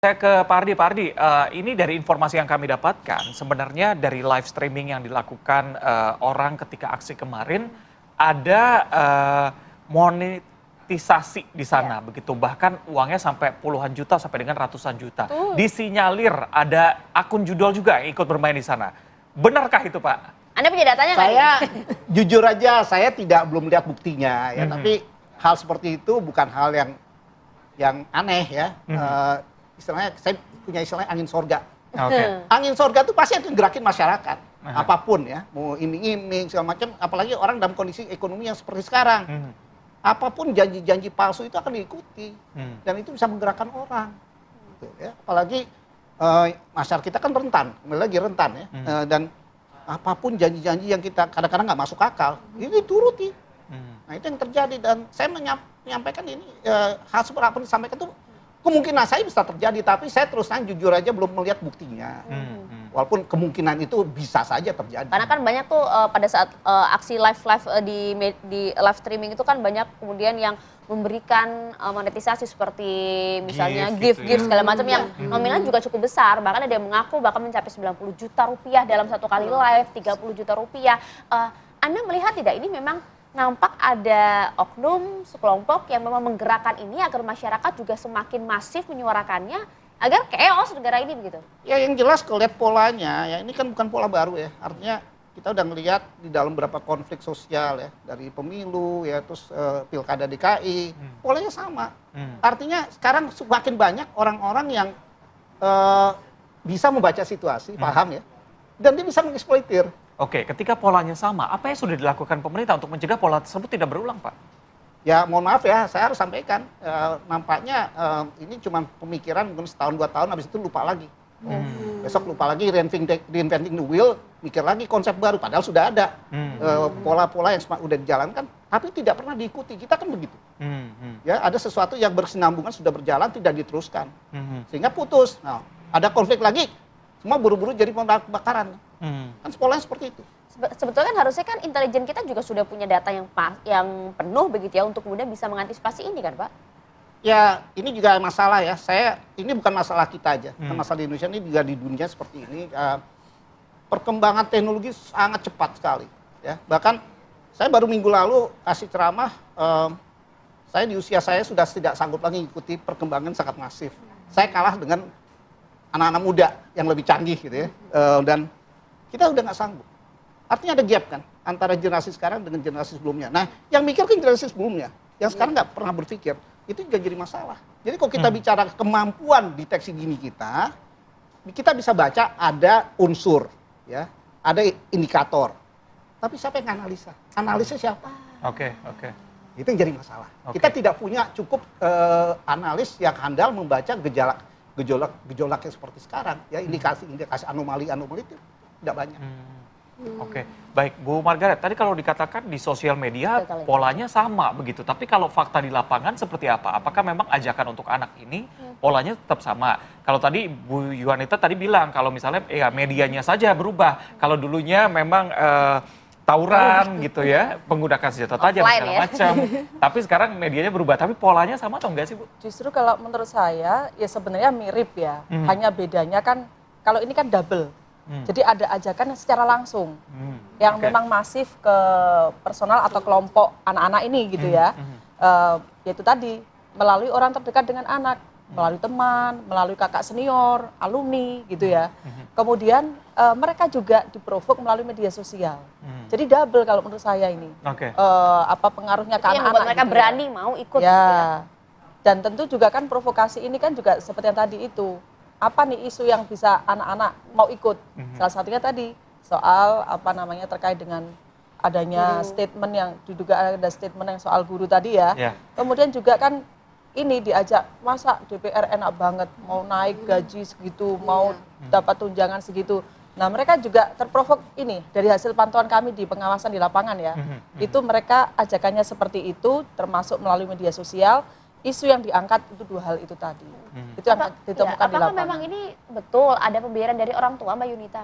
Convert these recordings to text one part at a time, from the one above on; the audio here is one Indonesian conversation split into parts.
Saya ke Pak Ardi. Pak Ardi, ini dari informasi yang kami dapatkan, sebenarnya dari live streaming yang dilakukan orang ketika aksi kemarin, ada monetisasi di sana, begitu. Bahkan uangnya sampai puluhan juta sampai dengan ratusan juta. Disinyalir ada akun judul juga yang ikut bermain di sana. Benarkah itu, Pak? Anda punya datanya nggak? Saya jujur aja, saya belum lihat buktinya ya. Tapi hal seperti itu bukan hal yang aneh ya. Istilahnya saya punya istilahnya angin sorga. Angin sorga itu pasti akan gerakin masyarakat, apapun ya, mau iming-iming segala macam, apalagi orang dalam kondisi ekonomi yang seperti sekarang. Apapun janji-janji palsu itu akan diikuti dan itu bisa menggerakkan orang. Gitu, ya. Apalagi masyarakat kita kan rentan, lagi rentan ya, dan apapun janji-janji yang kita kadang-kadang nggak masuk akal, ini dituruti. Nah itu yang terjadi dan saya menyampaikan ini hal seperti apa yang disampaikan itu kemungkinan saya bisa terjadi, tapi saya terus terang jujur aja belum melihat buktinya. Walaupun kemungkinan itu bisa saja terjadi. Karena kan banyak tuh pada saat aksi live di live streaming itu kan banyak kemudian yang memberikan monetisasi seperti misalnya gift segala macam yang nominalnya juga cukup besar. Bahkan ada yang mengaku bahkan mencapai 90 juta rupiah dalam satu kali live, 30 juta rupiah. Anda melihat tidak ini memang nampak ada oknum sekelompok yang memang menggerakkan ini agar masyarakat juga semakin masif menyuarakannya agar chaos negara ini begitu? Ya yang jelas kalau lihat polanya, ya ini kan bukan pola baru ya. Artinya kita udah ngelihat di dalam beberapa konflik sosial ya, dari pemilu ya, terus pilkada DKI, polanya sama. Artinya sekarang semakin banyak orang-orang yang bisa membaca situasi, paham ya, dan dia bisa mengeksploitir. Oke, ketika polanya sama, apa yang sudah dilakukan pemerintah untuk mencegah pola tersebut tidak berulang, Pak? Ya mohon maaf ya, saya harus sampaikan, nampaknya ini cuma pemikiran mungkin setahun 2 tahun, habis itu lupa lagi. Besok lupa lagi, reinventing the wheel, mikir lagi konsep baru, padahal sudah ada pola-pola yang sudah dijalankan, tapi tidak pernah diikuti, kita kan begitu. Ya, ada sesuatu yang berkesinambungan sudah berjalan, tidak diteruskan, sehingga putus. Nah, ada konflik lagi, semua buru-buru jadi pembakaran. Kan polanya seperti itu. Sebetulnya kan harusnya kan intelijen kita juga sudah punya data yang penuh begitu ya untuk kemudian bisa mengantisipasi ini kan Pak? Ya ini juga masalah ya, ini bukan masalah kita aja, masalah di Indonesia ini juga di dunia seperti ini. Perkembangan teknologi sangat cepat sekali ya. Bahkan saya baru minggu lalu kasih ceramah, saya di usia saya sudah tidak sanggup lagi mengikuti perkembangan sangat masif. Saya kalah dengan anak-anak muda yang lebih canggih gitu ya, dan kita udah nggak sanggup. Artinya ada gap kan antara generasi sekarang dengan generasi sebelumnya. Nah, yang mikir kan generasi sebelumnya, yang sekarang nggak pernah berpikir, itu juga jadi masalah. Jadi kalau kita bicara kemampuan deteksi dini kita bisa baca ada unsur, ya, ada indikator. Tapi siapa yang analisa? Analisa siapa? Oke. Itu yang jadi masalah. Kita tidak punya cukup analis yang handal membaca gejolak yang seperti sekarang, ya, indikasi anomali itu tidak banyak. Oke, baik Bu Margaret, tadi kalau dikatakan di sosial media polanya sama begitu, tapi kalau fakta di lapangan seperti apa? Apakah memang ajakan untuk anak ini polanya tetap sama? Kalau tadi Bu Yuanita tadi bilang kalau misalnya ya medianya saja berubah, kalau dulunya memang tawuran gitu ya, menggunakan senjata tajam segala macam, tapi sekarang medianya berubah, tapi polanya sama atau enggak sih Bu? Justru kalau menurut saya ya sebenarnya mirip ya, hanya bedanya kan kalau ini kan double. Jadi ada ajakan yang secara langsung, yang memang masif ke personal atau kelompok anak-anak ini gitu ya. Yaitu tadi, melalui orang terdekat dengan anak, melalui teman, melalui kakak senior, alumni gitu ya. Kemudian mereka juga diprovok melalui media sosial. Jadi double kalau menurut saya ini. Apa pengaruhnya ke anak-anak. Mereka gitu berani ya. Mau ikut ya. Gitu ya. Dan tentu juga kan provokasi ini kan juga seperti yang tadi itu. Apa nih isu yang bisa anak-anak mau ikut? Salah satunya tadi soal apa namanya terkait dengan adanya statement yang diduga ada statement yang soal guru tadi ya. Kemudian juga kan ini diajak masa DPR enak banget mau naik gaji segitu, mau dapat tunjangan segitu. Nah mereka juga terprovok ini dari hasil pantauan kami di pengawasan di lapangan ya. Itu mereka ajakannya seperti itu termasuk melalui media sosial. Isu yang diangkat itu 2 hal itu tadi. Itu yang ditemukan di lapangan. Apakah memang ini betul ada pembiaran dari orang tua Mbak Yunita?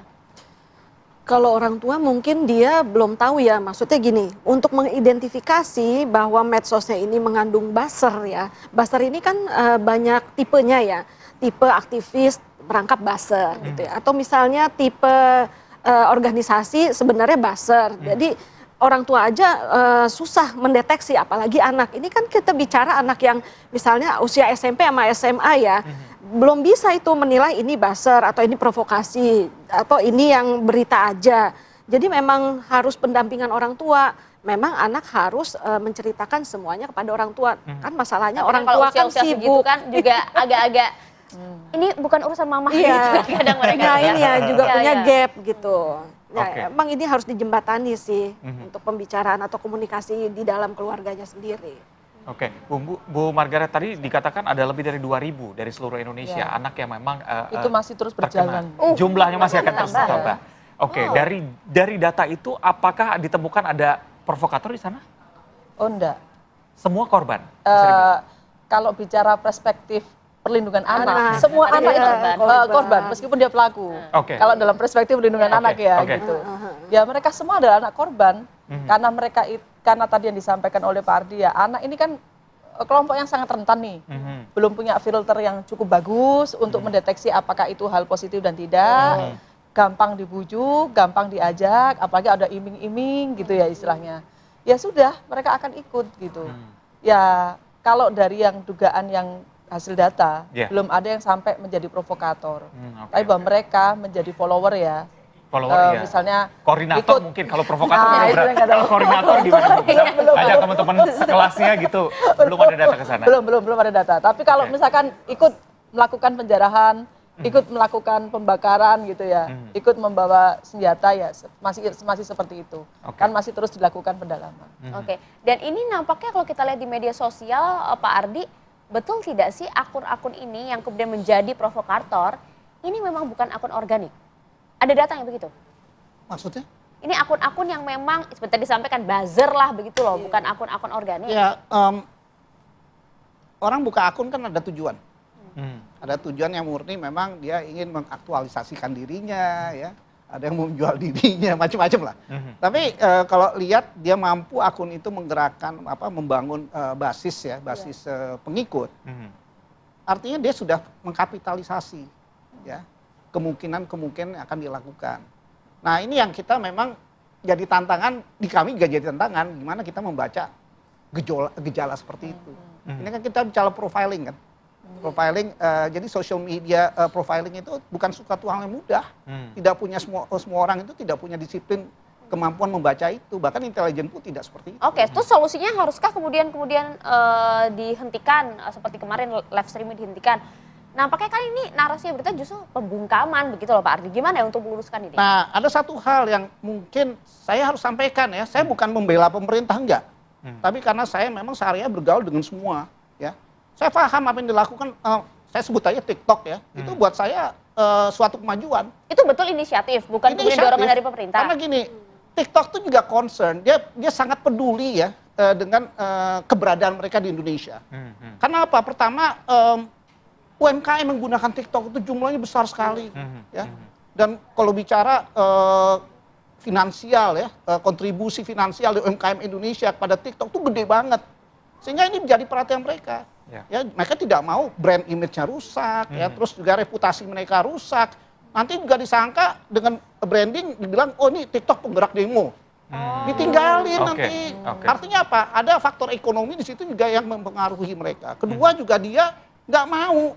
Kalau orang tua mungkin dia belum tahu ya, maksudnya gini, untuk mengidentifikasi bahwa medsosnya ini mengandung buzzer ya. Buzzer ini kan banyak tipenya ya. tipe aktivis merangkap buzzer gitu ya. Atau misalnya tipe organisasi sebenarnya buzzer. Jadi orang tua aja susah mendeteksi, apalagi anak. Ini kan kita bicara anak yang misalnya usia SMP sama SMA ya. Belum bisa itu menilai ini buzzer atau ini provokasi atau ini yang berita aja. Jadi memang harus pendampingan orang tua. Memang anak harus menceritakan semuanya kepada orang tua. Kan masalahnya Tapi orang kalau tua kan usia-usia segitu sibuk. kan juga agak-agak ini bukan urusan mama Iya. gitu kadang mereka. Nah ini ya juga Iya, punya iya. gap gitu. Ya, Oke. emang ini harus dijembatani sih untuk pembicaraan atau komunikasi di dalam keluarganya sendiri. Oke, Bu Margaret, tadi dikatakan ada lebih dari 2.000 dari seluruh Indonesia Ya. anak yang memang Itu masih terus terkena. berjalan. Jumlahnya masih akan terus bertambah. bertambah. Oke, Wow. dari data itu apakah ditemukan ada provokator di sana? Oh enggak. Semua korban? Kalau bicara perspektif perlindungan anak, Anak. semua Ada anak itu korban. korban meskipun dia pelaku. Oke. Kalau dalam perspektif perlindungan Oke, anak ya oke. gitu. Ya mereka semua adalah anak korban karena mereka karena tadi yang disampaikan oleh Pak Ardi ya, anak ini kan kelompok yang sangat rentan nih. Belum punya filter yang cukup bagus untuk mendeteksi apakah itu hal positif dan tidak. Gampang dibujuk, gampang diajak, apalagi ada iming-iming gitu ya istilahnya. Ya sudah, mereka akan ikut gitu. Ya kalau dari yang dugaan yang hasil data, Yeah. belum ada yang sampai menjadi provokator. Oke, Tapi bahwa oke. mereka menjadi follower ya. Follower ya. Misalnya Koordinator ikut. mungkin, kalau provokator Nah, mungkin itu berat. yang nggak tahu. Kalau koordinator gimana? Bu? Bisa Belum. ajak teman-teman kelasnya gitu. Belum ada data ke sana. Belum ada data. Tapi kalau Oke. misalkan ikut melakukan penjarahan, ikut melakukan pembakaran gitu ya, ikut membawa senjata ya masih seperti itu. Oke. Kan masih terus dilakukan pendalaman. Oke, dan ini nampaknya kalau kita lihat di media sosial, Pak Ardi, betul tidak sih akun-akun ini yang kemudian menjadi provokator, ini memang bukan akun organik? Ada data yang begitu? Maksudnya? Ini akun-akun yang memang seperti disampaikan buzzer lah begitu loh, bukan akun-akun organik. Ya, orang buka akun kan ada tujuan. Ada tujuan yang murni memang dia ingin mengaktualisasikan dirinya, ya. Ada yang menjual dirinya, macam-macam lah. Tapi kalau lihat dia mampu akun itu menggerakkan, membangun basis ya, basis pengikut. Artinya dia sudah mengkapitalisasi, ya, kemungkinan akan dilakukan. Nah ini yang kita memang jadi tantangan, di kami juga jadi tantangan, gimana kita membaca gejala seperti itu. Ini kan kita bicara profiling kan. Profiling, jadi social media profiling itu bukan suatu hal yang mudah. Tidak punya semua orang itu tidak punya disiplin kemampuan membaca itu. Bahkan intelijen pun tidak seperti itu. Oke, terus solusinya haruskah kemudian dihentikan seperti kemarin live streaming dihentikan? Nampaknya kan ini narasi berita justru pembungkaman begitu loh Pak Ardi. Gimana ya untuk meluruskan ini? Nah ada satu hal yang mungkin saya harus sampaikan ya. Saya bukan membela pemerintah, enggak. Tapi karena saya memang sehari-hari bergaul dengan semua, ya. Saya paham apa yang dilakukan, saya sebut aja TikTok ya, itu buat saya suatu kemajuan. Itu betul inisiatif, bukan kemudian dorongan dari pemerintah. Karena gini, TikTok itu juga concern, dia sangat peduli ya dengan keberadaan mereka di Indonesia. Karena apa? Pertama, UMKM menggunakan TikTok itu jumlahnya besar sekali, ya. Dan kalau bicara finansial ya, kontribusi finansial di UMKM Indonesia kepada TikTok itu gede banget. Sehingga ini menjadi perhatian mereka. Ya, mereka tidak mau brand image-nya rusak, ya, terus juga reputasi mereka rusak. Nanti juga disangka dengan branding dibilang, oh ini TikTok penggerak demo. Ditinggalin nanti. Artinya apa? Ada faktor ekonomi di situ juga yang mempengaruhi mereka. Kedua juga dia nggak mau.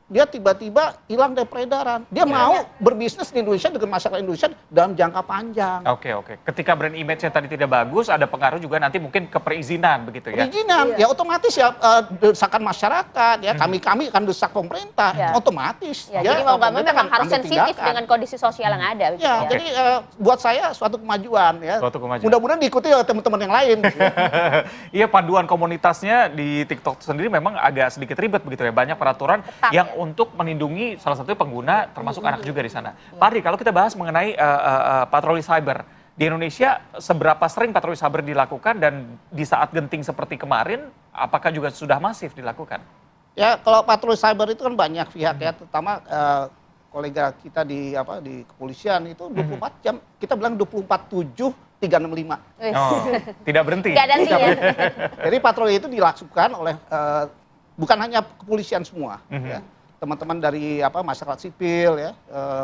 Dia tiba-tiba hilang dari peredaran. Dia mau berbisnis di Indonesia dengan masyarakat Indonesia dalam jangka panjang. Oke. Ketika brand image-nya tadi tidak bagus, ada pengaruh juga nanti mungkin ke perizinan begitu ya? Perizinan, ya otomatis ya desakan masyarakat, ya kami akan desak pemerintah, otomatis. Ya, jadi mau nggak mau memang harus ambil sensitif tindakan. dengan kondisi sosial yang ada. begitu Ya, ya. jadi buat saya suatu kemajuan ya. Suatu kemajuan. Mudah-mudahan diikuti oleh teman-teman yang lain. Iya, panduan komunitasnya di TikTok sendiri memang agak sedikit ribet begitu ya. Banyak peraturan Ketat, yang untuk melindungi salah satu pengguna termasuk anak juga di sana. Pak Ardi, kalau kita bahas mengenai patroli cyber di Indonesia, seberapa sering patroli cyber dilakukan dan di saat genting seperti kemarin, apakah juga sudah masif dilakukan? Ya, kalau patroli cyber itu kan banyak pihak ya, terutama kolega kita di kepolisian itu 24 jam. Kita bilang 24/7 365. Oh, tidak berhenti. Nggak ada hentinya. Jadi patroli itu dilakukan oleh bukan hanya kepolisian semua, ya. teman-teman dari masyarakat sipil ya,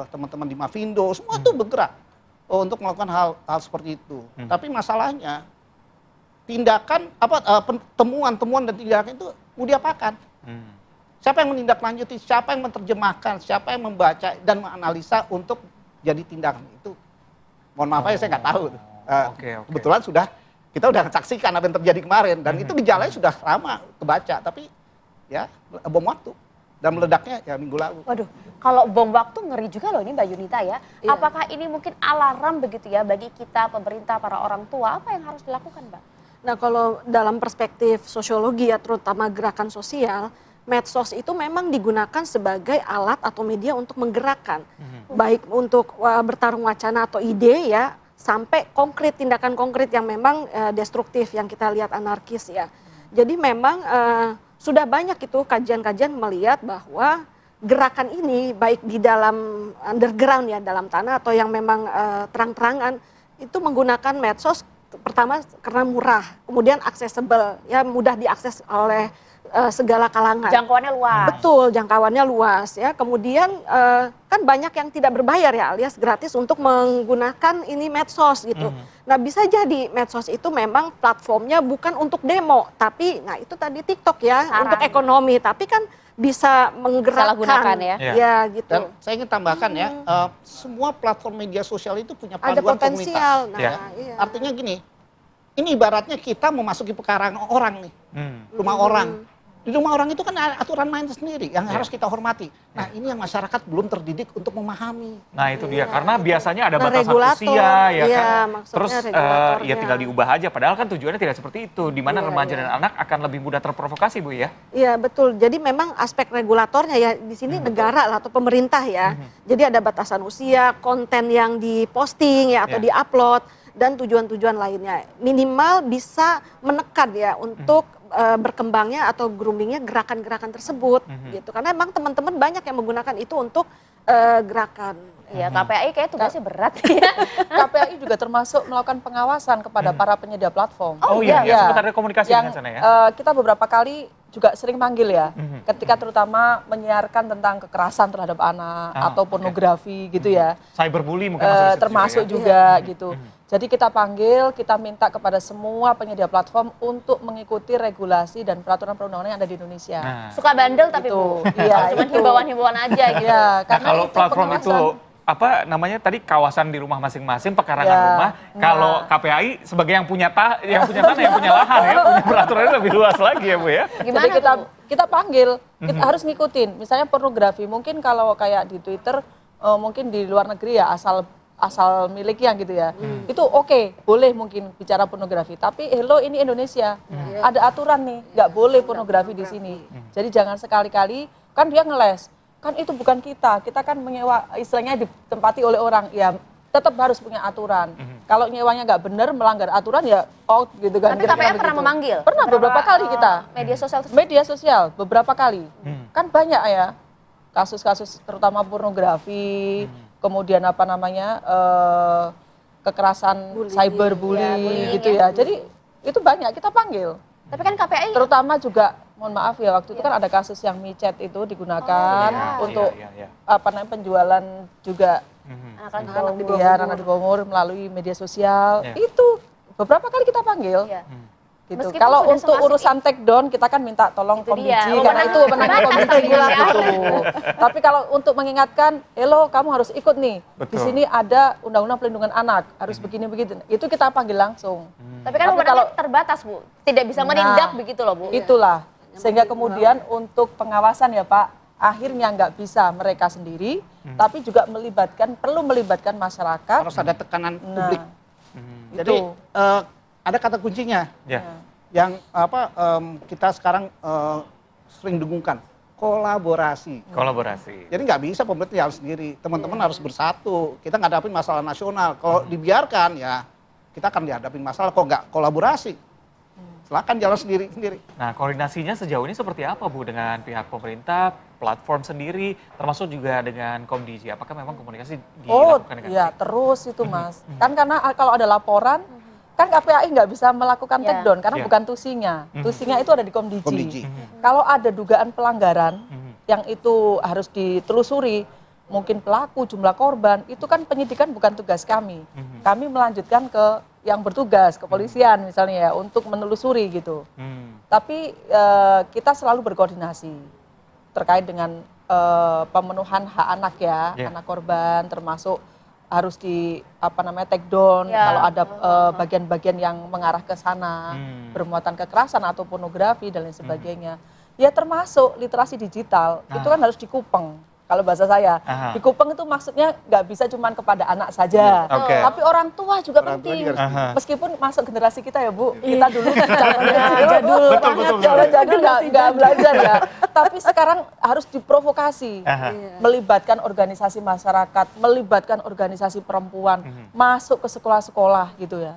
teman-teman di Mavindo, semua tuh bergerak untuk melakukan hal seperti itu. Tapi masalahnya tindakan temuan dan tindakan itu mau diapakan? Siapa yang menindaklanjuti, siapa yang menerjemahkan, siapa yang membaca dan menganalisa untuk jadi tindakan itu? Mohon maaf aja saya nggak tahu. Kebetulan kita udah saksikan apa yang terjadi kemarin dan itu gejalanya sudah lama kebaca, tapi ya bom waktu. Dan meledaknya ya minggu lalu. Waduh, kalau bom waktu ngeri juga loh ini Mbak Yunita ya. Iya. Apakah ini mungkin alarm begitu ya bagi kita, pemerintah, para orang tua? Apa yang harus dilakukan, Mbak? Nah, kalau dalam perspektif sosiologi ya, terutama gerakan sosial, medsos itu memang digunakan sebagai alat atau media untuk menggerakkan. Baik untuk bertarung wacana atau ide ya, sampai konkret, tindakan konkret yang memang destruktif, yang kita lihat anarkis ya. Jadi memang sudah banyak itu kajian-kajian melihat bahwa gerakan ini baik di dalam underground ya, dalam tanah atau yang memang terang-terangan itu menggunakan medsos pertama karena murah, kemudian accessible ya, mudah diakses oleh segala kalangan. Jangkauannya luas. Betul, jangkauannya luas ya. Kemudian kan banyak yang tidak berbayar ya, alias gratis untuk menggunakan ini medsos gitu. Nah, bisa jadi medsos itu memang platformnya bukan untuk demo, tapi nah itu tadi TikTok ya, untuk ekonomi, tapi kan bisa menggerakkan ya. Ya gitu. Dan saya ingin tambahkan ya, semua platform media sosial itu punya Ada panduan potensial. komunitas. Nah, iya. Artinya gini, ini ibaratnya kita memasuki pekarangan orang nih, rumah orang. Di rumah orang itu kan ada aturan main sendiri yang harus kita hormati. Nah, ini yang masyarakat belum terdidik untuk memahami. Nah, itu dia, karena biasanya ada Nah, batasan regulator, usia ya iya, kan. maksudnya Terus regulatornya. ya tinggal diubah aja, padahal kan tujuannya tidak seperti itu, di mana Iya, remaja iya. dan anak akan lebih mudah terprovokasi, Bu ya. Iya betul, jadi memang aspek regulatornya ya di sini negara lah atau pemerintah ya. Jadi ada batasan usia, konten yang diposting ya atau diupload dan tujuan-tujuan lainnya. Minimal bisa menekan ya untuk berkembangnya atau groomingnya gerakan-gerakan tersebut gitu. Karena memang teman-teman banyak yang menggunakan itu untuk gerakan. Iya, KPAI kayak tugasnya berat ya. KPAI juga termasuk melakukan pengawasan kepada para penyedia platform. Oh iya, sempat ada komunikasi dengan sana ya. Kita beberapa kali juga sering manggil ya, ketika terutama menyiarkan tentang kekerasan terhadap anak atau pornografi gitu ya. Cyberbully mungkin masuk Termasuk juga gitu. Jadi kita panggil, kita minta kepada semua penyedia platform untuk mengikuti regulasi dan peraturan perundang-undangan yang ada di Indonesia. Suka bandel tapi Gitu. Bu. Iya, Cuman himbauan-himbauan aja gitu. Iya, Nah, karena kalau itu platform itu pengawasan. apa namanya tadi kawasan di rumah masing-masing, pekarangan rumah. Kalau KPAI sebagai yang punya tanah, yang punya lahan ya, punya peraturannya lebih luas lagi ya Bu ya. Gimana Jadi tuh? kita panggil, kita harus ngikutin. Misalnya pornografi, mungkin kalau kayak di Twitter, mungkin di luar negeri ya asal miliknya gitu ya. Itu oke, boleh mungkin bicara pornografi. Tapi hello ini Indonesia, ada aturan nih, nggak boleh pornografi di sini. Jadi jangan sekali-kali, kan dia ngeles. Kan itu bukan kita kan menyewa, istilahnya ditempati oleh orang, ya tetap harus punya aturan. Kalau nyewanya nggak benar, melanggar aturan ya out gitu kan. Tapi KPAI pernah memanggil? Pernah beberapa kali kita. Media sosial tersebut? Media sosial beberapa kali. Kan banyak ya kasus-kasus terutama pornografi, kemudian apa namanya kekerasan cyberbullying gitu ya. Jadi itu banyak kita panggil. Tapi kan KPAI Terutama juga mohon maaf ya waktu itu kan ada kasus yang micet itu digunakan untuk apa namanya penjualan juga anak-anak di anak di bawah umur melalui media sosial. Itu beberapa kali kita panggil. Gitu. Meskipun Kalau sudah untuk semasif urusan take down kita kan minta tolong Itu dia. Komdiji karena itu wewenangnya Komdiji gitu. Tapi kalau untuk mengingatkan, "Elo, kamu harus ikut nih. Di sini ada Undang-Undang Perlindungan Anak, harus begini begitu." Itu kita panggil langsung. Tapi kan wewenangnya terbatas Bu, tidak bisa menindak begitu loh Bu. Itulah. Sehingga kemudian untuk pengawasan ya Pak, akhirnya nggak bisa mereka sendiri, tapi juga perlu melibatkan masyarakat. Harus ada tekanan publik. Jadi Itu. ada kata kuncinya yang kita sekarang sering dengungkan, kolaborasi. Jadi nggak bisa pemerintah jalan sendiri, teman-teman harus bersatu. Kita ngadapin masalah nasional. Kalau dibiarkan ya kita akan dihadapin masalah. Kok nggak kolaborasi, silakan jalan sendiri-sendiri. Nah, koordinasinya sejauh ini seperti apa Bu dengan pihak pemerintah, platform sendiri, termasuk juga dengan Komdiji? Apakah memang komunikasi dilakukan dengan Iya, terus itu Mas. Kan karena kalau ada laporan, kan KPAI nggak bisa melakukan take down karena bukan tusinya. Tusinya itu ada di Komdiji. Kalau ada dugaan pelanggaran, yang itu harus ditelusuri, mungkin pelaku, jumlah korban, itu kan penyidikan bukan tugas kami. Kami melanjutkan ke yang bertugas, kepolisian misalnya ya, untuk menelusuri gitu. Tapi kita selalu berkoordinasi terkait dengan pemenuhan hak anak ya, anak korban, termasuk harus di take down kalau ada bagian-bagian yang mengarah ke sana, bermuatan kekerasan atau pornografi dan lain sebagainya. Ya termasuk literasi digital, itu kan harus dikupeng. Kalau bahasa saya, dikupeng itu maksudnya nggak bisa cuma kepada anak saja, tapi orang tua juga penting. Meskipun masuk generasi kita ya Bu, kita dulu jadul nggak belajar ya. Tapi sekarang harus diprovokasi, melibatkan organisasi masyarakat, melibatkan organisasi perempuan, masuk ke sekolah-sekolah gitu ya.